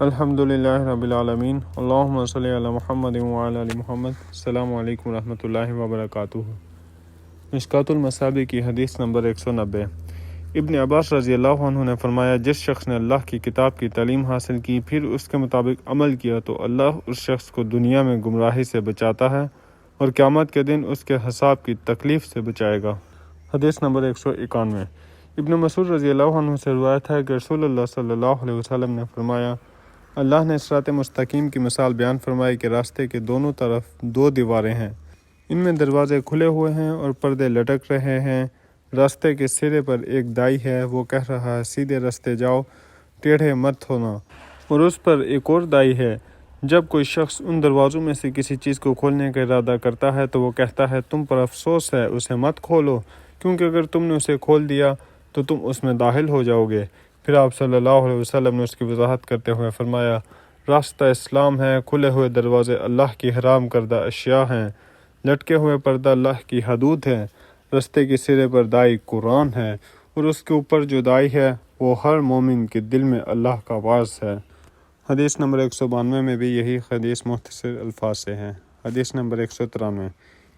الحمدللہ رب العالمین، اللہم صلی علی محمد وعلی آل محمد۔ السلام علیکم ورحمۃ اللہ وبرکاتہ۔ مشکوٰۃ المصابیح کی حدیث نمبر 190۔ ابن عباس رضی اللہ عنہ نے فرمایا، جس شخص نے اللہ کی کتاب کی تعلیم حاصل کی پھر اس کے مطابق عمل کیا تو اللہ اس شخص کو دنیا میں گمراہی سے بچاتا ہے اور قیامت کے دن اس کے حساب کی تکلیف سے بچائے گا۔ حدیث نمبر 191۔ ابن مسعود رضی اللہ عنہ سے روایت ہے کہ رسول اللہ صلی اللہ علیہ وسلم نے فرمایا، اللہ نے صراط مستقیم کی مثال بیان فرمائی کہ راستے کے دونوں طرف 2 دیواریں ہیں، ان میں دروازے کھلے ہوئے ہیں اور پردے لٹک رہے ہیں۔ راستے کے سرے پر ایک دائی ہے، وہ کہہ رہا ہے سیدھے راستے جاؤ، ٹیڑھے مت ہونا، اور اس پر ایک اور دائی ہے۔ جب کوئی شخص ان دروازوں میں سے کسی چیز کو کھولنے کا ارادہ کرتا ہے تو وہ کہتا ہے تم پر افسوس ہے، اسے مت کھولو، کیونکہ اگر تم نے اسے کھول دیا تو تم اس میں داخل ہو جاؤ گے۔ پھر آپ صلی اللہ علیہ وسلم نے اس کی وضاحت کرتے ہوئے فرمایا، راستہ اسلام ہے، کھلے ہوئے دروازے اللہ کی حرام کردہ اشیاء ہیں، لٹکے ہوئے پردہ اللہ کی حدود ہے، راستے کے سرے پر دائی قرآن ہے، اور اس کے اوپر جو دائی ہے وہ ہر مومن کے دل میں اللہ کا واعظ ہے۔ حدیث نمبر 192 میں بھی یہی حدیث مختصر الفاظ سے ہے۔ حدیث نمبر 193۔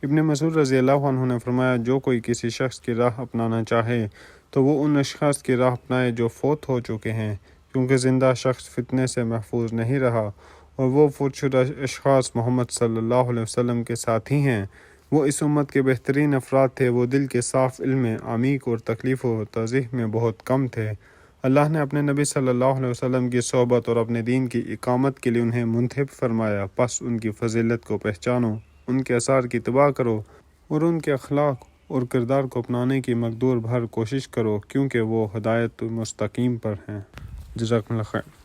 ابن مسعود رضی اللہ عنہ نے فرمایا، جو کوئی کسی شخص کی راہ اپنانا چاہے تو وہ ان اشخاص کی راہ اپنائے جو فوت ہو چکے ہیں، کیونکہ زندہ شخص فتنے سے محفوظ نہیں رہا، اور وہ فوت شدہ اشخاص محمد صلی اللہ علیہ وسلم کے ساتھی ہیں۔ وہ اس امت کے بہترین افراد تھے، وہ دل کے صاف علم عمیق اور تکلیف و تضیح میں بہت کم تھے۔ اللہ نے اپنے نبی صلی اللہ علیہ وسلم کی صحبت اور اپنے دین کی اقامت کے لیے انہیں منتخب فرمایا، پس ان کی فضیلت کو پہچانو، ان کے آثار کی اتباع کرو اور ان کے اخلاق اور کردار کو اپنانے کی مقدور بھر کوشش کرو، کیونکہ وہ ہدایت مستقیم پر ہیں۔ جزاکم اللہ خیر۔